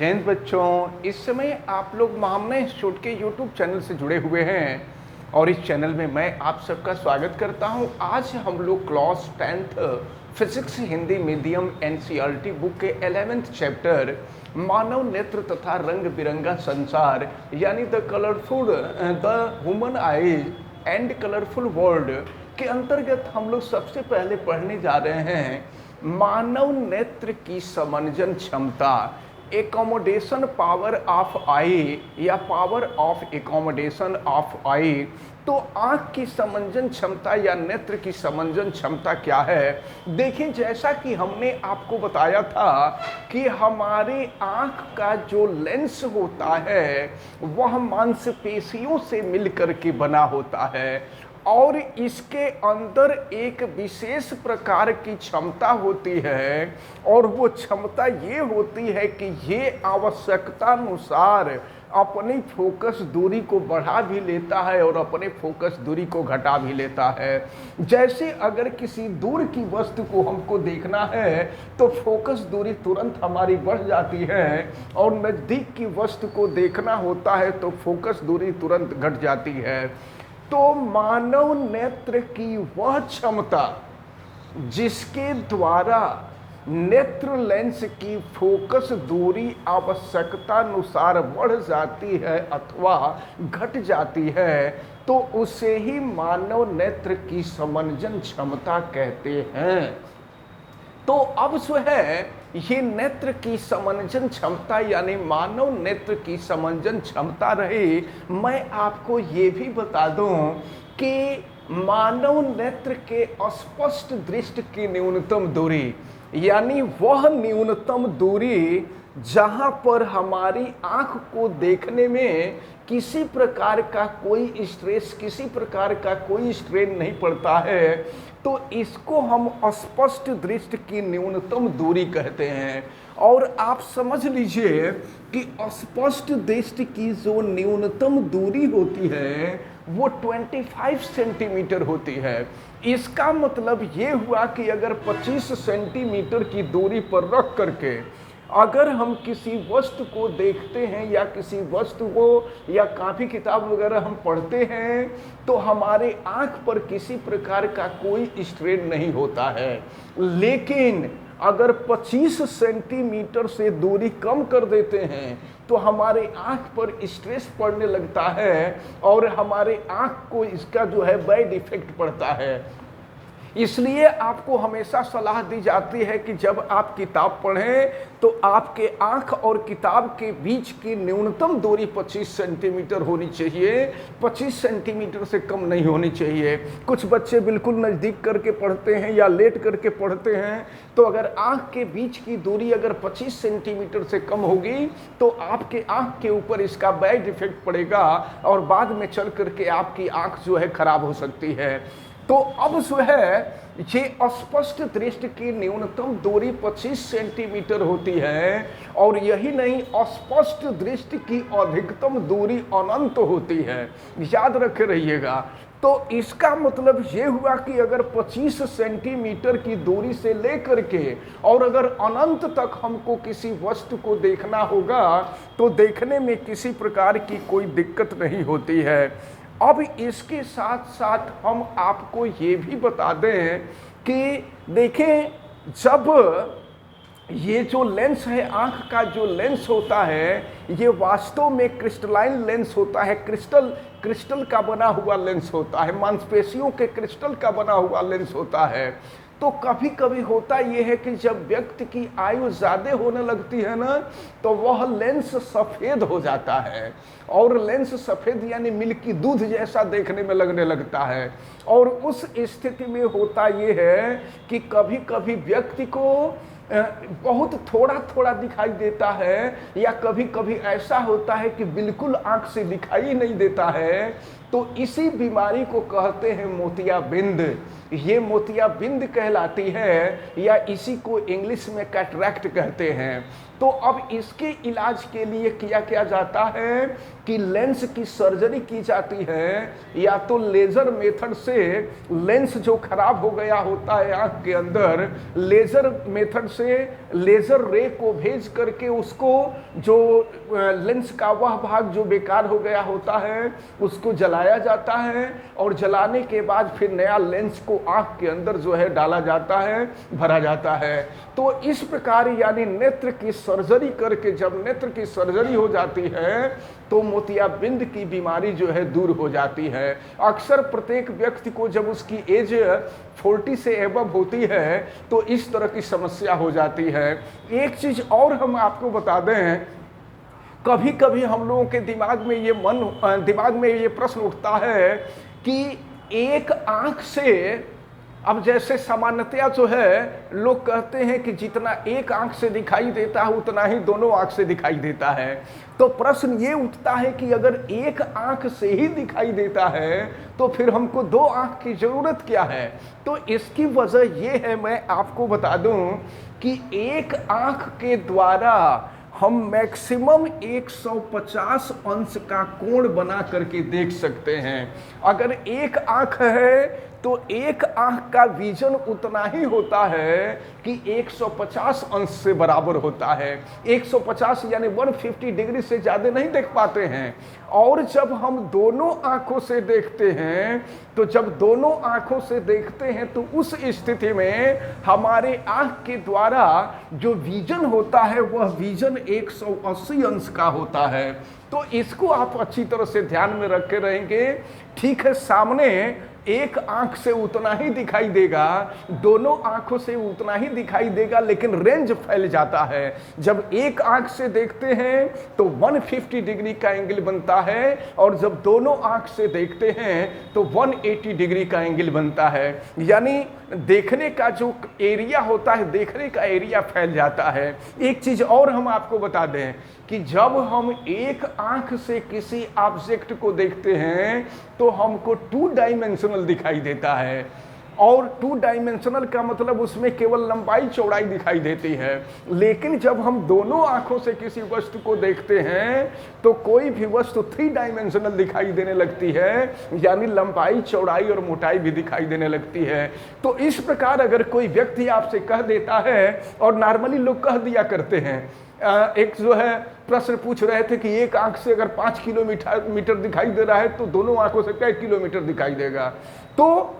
जैन बच्चों, इस समय आप लोग महामना इंस्टीट्यूट के यूट्यूब चैनल से जुड़े हुए हैं और इस चैनल में मैं आप सबका स्वागत करता हूं। आज हम लोग class 10th physics Hindi medium NCERT book के 11th चैप्टर मानव नेत्र तथा रंग बिरंगा संसार यानी the human eyes and colourful world के अंतर्गत हम लोग सबसे पहले पढ़ने जा रहे हैं मानव नेत्र की समंजन क्षमता, एकोमोडेशन पावर ऑफ आई या पावर ऑफ एकोमोडेशन ऑफ आई। तो आँख की समंजन क्षमता या नेत्र की समंजन क्षमता क्या है? देखिए, जैसा कि हमने आपको बताया था कि हमारे आँख का जो लेंस होता है वह मांसपेशियों से मिलकर के बना होता है और इसके अंदर एक विशेष प्रकार की क्षमता होती है और वो क्षमता ये होती है कि ये आवश्यकता अनुसार अपनी फोकस दूरी को बढ़ा भी लेता है और अपने फोकस दूरी को घटा भी लेता है। जैसे अगर किसी दूर की वस्तु को हमको देखना है तो फोकस दूरी तुरंत हमारी बढ़ जाती है और नज़दीक की वस्तु को देखना होता है तो फोकस दूरी तुरंत घट जाती है। तो मानव नेत्र की वह क्षमता जिसके द्वारा नेत्र लेंस की फोकस दूरी आवश्यकता अनुसार बढ़ जाती है अथवा घट जाती है, तो उसे ही मानव नेत्र की समंजन क्षमता कहते हैं। तो अब जो है ये नेत्र की समंजन क्षमता यानी मानव नेत्र की समंजन क्षमता रही। मैं आपको ये भी बता दूं कि मानव नेत्र के स्पष्ट दृष्टि की न्यूनतम दूरी यानी वह न्यूनतम दूरी जहां पर हमारी आंख को देखने में किसी प्रकार का कोई स्ट्रेस, किसी प्रकार का कोई स्ट्रेन नहीं पड़ता है, तो इसको हम स्पष्ट दृष्टि की न्यूनतम दूरी कहते हैं। और आप समझ लीजिए कि स्पष्ट दृष्टि की जो न्यूनतम दूरी होती है वो 25 सेंटीमीटर होती है। इसका मतलब ये हुआ कि अगर 25 सेंटीमीटर की दूरी पर रख करके अगर हम किसी वस्तु को देखते हैं या किसी वस्तु को या कापी किताब वगैरह हम पढ़ते हैं तो हमारे आंख पर किसी प्रकार का कोई स्ट्रेन नहीं होता है। लेकिन अगर 25 सेंटीमीटर से दूरी कम कर देते हैं तो हमारे आंख पर स्ट्रेस पड़ने लगता है और हमारे आंख को इसका जो है बैड इफेक्ट पड़ता है। इसलिए आपको हमेशा सलाह दी जाती है कि जब आप किताब पढ़ें तो आपके आंख और किताब के बीच की न्यूनतम दूरी 25 सेंटीमीटर होनी चाहिए, 25 सेंटीमीटर से कम नहीं होनी चाहिए। कुछ बच्चे बिल्कुल नज़दीक करके पढ़ते हैं या लेट करके पढ़ते हैं, तो अगर आंख के बीच की दूरी अगर 25 सेंटीमीटर से कम होगी तो आपके आंख के ऊपर इसका बैड इफेक्ट पड़ेगा और बाद में चल करके आपकी आंख जो है खराब हो सकती है। तो अब जो है ये स्पष्ट दृष्टि की न्यूनतम दूरी 25 सेंटीमीटर होती है और यही नहीं, स्पष्ट दृष्टि की अधिकतम दूरी अनंत होती है। याद रखे रहिएगा। तो इसका मतलब ये हुआ कि अगर 25 सेंटीमीटर की दूरी से लेकर के और अगर अनंत तक हमको किसी वस्तु को देखना होगा तो देखने में किसी प्रकार की कोई दिक्कत नहीं होती है। अब इसके साथ साथ हम आपको ये भी बता दें कि देखें, जब ये जो लेंस है, आंख का जो लेंस होता है, ये वास्तव में क्रिस्टलाइन लेंस होता है, क्रिस्टल का बना हुआ लेंस होता है, मांसपेशियों के क्रिस्टल का बना हुआ लेंस होता है। तो कभी कभी होता यह है कि जब व्यक्ति की आयु ज़्यादा होने लगती है ना तो वह लेंस सफ़ेद हो जाता है और लेंस सफ़ेद यानी मिल्की दूध जैसा देखने में लगने लगता है। और उस स्थिति में होता यह है कि कभी कभी व्यक्ति को बहुत थोड़ा थोड़ा दिखाई देता है या कभी कभी ऐसा होता है कि बिल्कुल आंख से दिखाई नहीं देता है। तो इसी बीमारी को कहते हैं मोतियाबिंद। ये मोतियाबिंद कहलाती है, या इसी को इंग्लिश में कैटरैक्ट कहते हैं। तो अब इसके इलाज के लिए किया क्या जाता है कि लेंस की सर्जरी की जाती है, या तो लेजर मेथड से लेंस जो खराब हो गया होता है आंख के अंदर, लेजर मेथड से लेजर रे को भेज करके उसको जो लेंस का वह भाग जो बेकार हो गया होता है उसको जलाया जाता है, और जलाने के बाद फिर नया लेंस को आंख के अंदर जो है डाला जाता है, भरा जाता है। तो इस प्रकार यानी नेत्र की सर्जरी करके जब नेत्र की सर्जरी हो जाती है तो मोतियाबिंद की बीमारी जो है दूर हो जाती है। अक्सर प्रत्येक व्यक्ति को जब उसकी एज 40 से एबव होती है तो इस तरह की समस्या हो जाती है। एक चीज और हम आपको बता दें, कभी कभी हम लोगों के दिमाग में ये प्रश्न उठता है कि एक आंख से, अब जैसे सामान्यतया जो है लोग कहते हैं कि जितना एक आंख से दिखाई देता है उतना ही दोनों आंख से दिखाई देता है। तो प्रश्न ये उठता है कि अगर एक आंख से ही दिखाई देता है तो फिर हमको दो आंख की जरूरत क्या है? तो इसकी वजह ये है, मैं आपको बता दूं कि एक आंख के द्वारा हम मैक्सिमम 150 अंश का कोण बना करके देख सकते हैं। अगर एक आंख है तो एक आंख का विजन उतना ही होता है कि 150 अंश से बराबर होता है। 150 यानी 150 डिग्री से ज़्यादा नहीं देख पाते हैं। और जब हम दोनों आंखों से देखते हैं तो तो उस स्थिति में हमारे आंख के द्वारा जो विजन होता है वह विजन 180 अंश का होता है। तो इसको आप अच्छी तरह से ध्यान में रख के रहेंगे। ठीक है, सामने एक आंख से उतना ही दिखाई देगा, दोनों आंखों से उतना ही दिखाई देगा, लेकिन रेंज फैल जाता है। जब एक आंख से देखते हैं तो 150 डिग्री का एंगल बनता है, और जब दोनों आंख से देखते हैं तो 180 डिग्री का एंगल बनता है। यानी देखने का जो एरिया होता है, देखने का एरिया फैल जाता है। एक चीज और हम आपको बता दें कि जब हम एक आंख से किसी ऑब्जेक्ट को देखते हैं तो हमको 2 डायमेंशनल दिखाई देता है। और 2 डायमेंशनल का मतलब उसमें केवल लंबाई चौड़ाई दिखाई देती है। लेकिन जब हम दोनों आंखों से किसी वस्तु को देखते हैं तो कोई भी वस्तु 3 डायमेंशनल दिखाई देने लगती है, यानी लंबाई चौड़ाई और मोटाई भी दिखाई देने लगती है। तो इस प्रकार अगर कोई व्यक्ति आपसे कह देता है, और नॉर्मली लोग कह दिया करते हैं, एक जो है प्रश्न पूछ रहे थे कि एक आंख से अगर 5 किलोमीटर दिखाई दे रहा है तो दोनों आंखों से क्या किलोमीटर दिखाई देगा। तो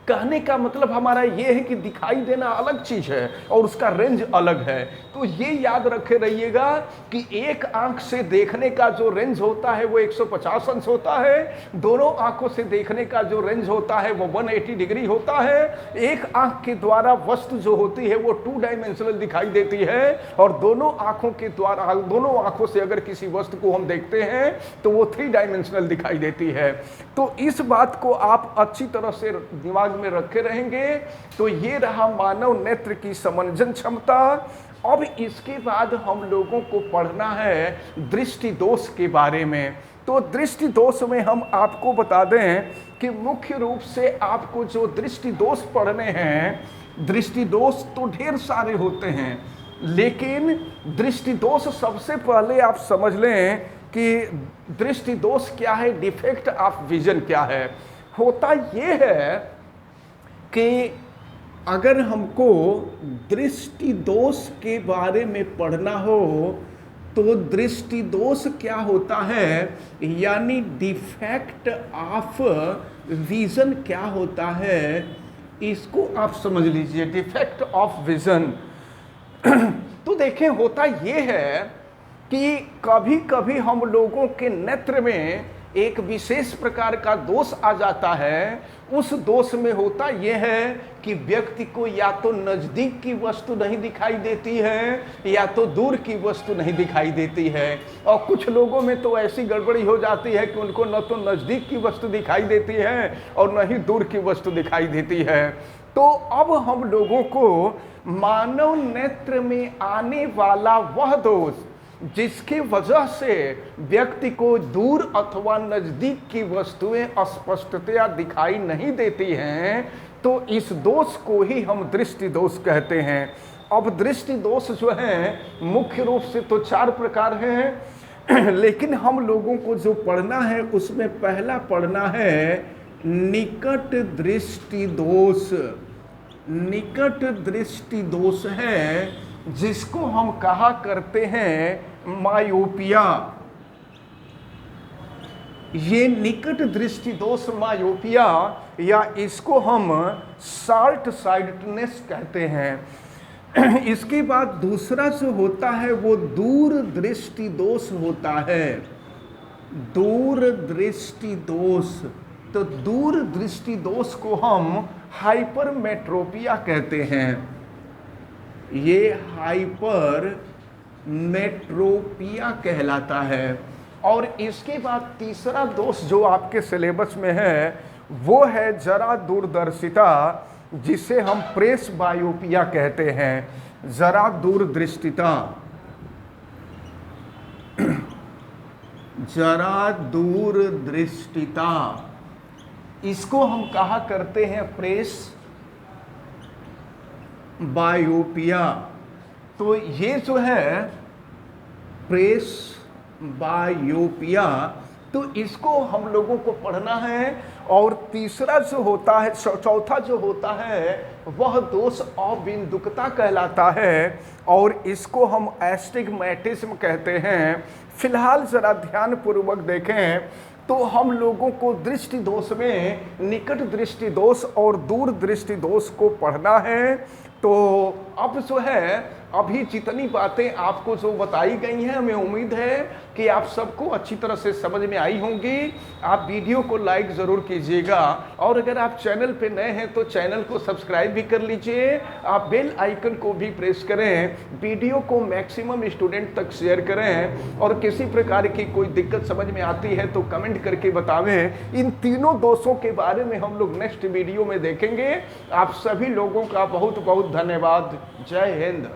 कहने का मतलब हमारा ये है कि दिखाई देना अलग चीज है और उसका रेंज अलग है। तो ये याद रखे रहिएगा कि एक आंख से देखने का जो रेंज होता है वो 150 अंश होता है, दोनों आंखों से देखने का जो रेंज होता है वो 180 डिग्री होता है। एक आंख के द्वारा वस्तु जो होती है वो 2 डायमेंशनल दिखाई देती है, और दोनों आंखों से अगर किसी वस्तु को हम देखते हैं तो वो 3 डायमेंशनल दिखाई देती है। तो इस बात को आप अच्छी तरह से दिमाग में रखे रहेंगे। तो ये रहा मानव नेत्र की समंजन क्षमता। अब इसके बाद हम लोगों को पढ़ना है दृष्टि दोष के बारे में। तो दृष्टि दोष में हम आपको बता दें कि मुख्य रूप से आपको जो दृष्टि दोष पढ़ने हैं, दृष्टि दोष तो ढेर सारे होते हैं, लेकिन दृष्टि दोष सबसे पहले आप समझ लें कि दृष्टि दोष क्या है, डिफेक्ट ऑफ विजन क्या है। होता ये है कि अगर हमको दृष्टि दोष के बारे में पढ़ना हो तो दृष्टि दोष क्या होता है, यानी डिफेक्ट ऑफ विजन क्या होता है, इसको आप समझ लीजिए। डिफेक्ट ऑफ विजन तो देखें, होता ये है कि कभी कभी हम लोगों के नेत्र में एक विशेष प्रकार का दोष आ जाता है। उस दोष में होता यह है कि व्यक्ति को या तो नज़दीक की वस्तु नहीं दिखाई देती है या तो दूर की वस्तु नहीं दिखाई देती है। और कुछ लोगों में तो ऐसी गड़बड़ी हो जाती है कि उनको न तो नज़दीक की वस्तु दिखाई देती है और न ही दूर की वस्तु दिखाई देती है। तो अब हम लोगों को मानव नेत्र में आने वाला वह दोष, जिसकी वजह से व्यक्ति को दूर अथवा नजदीक की वस्तुएं स्पष्टतया दिखाई नहीं देती हैं, तो इस दोष को ही हम दृष्टि दोष कहते हैं। अब दृष्टि दोष जो है मुख्य रूप से तो 4 प्रकार हैं, लेकिन हम लोगों को जो पढ़ना है उसमें पहला पढ़ना है निकट दृष्टि दोष। निकट दृष्टि दोष है जिसको हम कहा करते हैं मायोपिया। ये निकट दृष्टि दोष मायोपिया, या इसको हम शॉर्ट साइटेडनेस कहते हैं। इसके बाद दूसरा जो होता है वो दूर दृष्टि दोष होता है। दूर दृष्टि दोष, तो दूर दृष्टि दोष को हम हाइपरमेट्रोपिया कहते हैं। ये हाइपरमेट्रोपिया कहलाता है। और इसके बाद तीसरा दोष जो आपके सिलेबस में है वो है जरा दूरदर्शिता, जिसे हम प्रेस बायोपिया कहते हैं। जरा दूरदृष्टिता, जरा दूरदृष्टिता, इसको हम कहा करते हैं प्रेस बायोपिया। तो ये जो है प्रेस बायोपिया, तो इसको हम लोगों को पढ़ना है। और तीसरा जो होता है, चौथा जो होता है वह दोष अबिंदुकता कहलाता है, और इसको हम एस्टिग्मेटिज्म कहते हैं। फिलहाल जरा ध्यान पूर्वक देखें तो हम लोगों को दृष्टि दोष में निकट दृष्टि दोष और दूर दृष्टि दोष को पढ़ना है। तो अब जो है अभी जितनी बातें आपको जो बताई गई हैं, हमें उम्मीद है कि आप सबको अच्छी तरह से समझ में आई होंगी। आप वीडियो को लाइक ज़रूर कीजिएगा, और अगर आप चैनल पे नए हैं तो चैनल को सब्सक्राइब भी कर लीजिए। आप बेल आइकन को भी प्रेस करें, वीडियो को मैक्सिमम स्टूडेंट तक शेयर करें, और किसी प्रकार की कोई दिक्कत समझ में आती है तो कमेंट करके बतावें। इन तीनों दोषों के बारे में हम लोग नेक्स्ट वीडियो में देखेंगे। आप सभी लोगों का बहुत बहुत धन्यवाद। जय हिंद।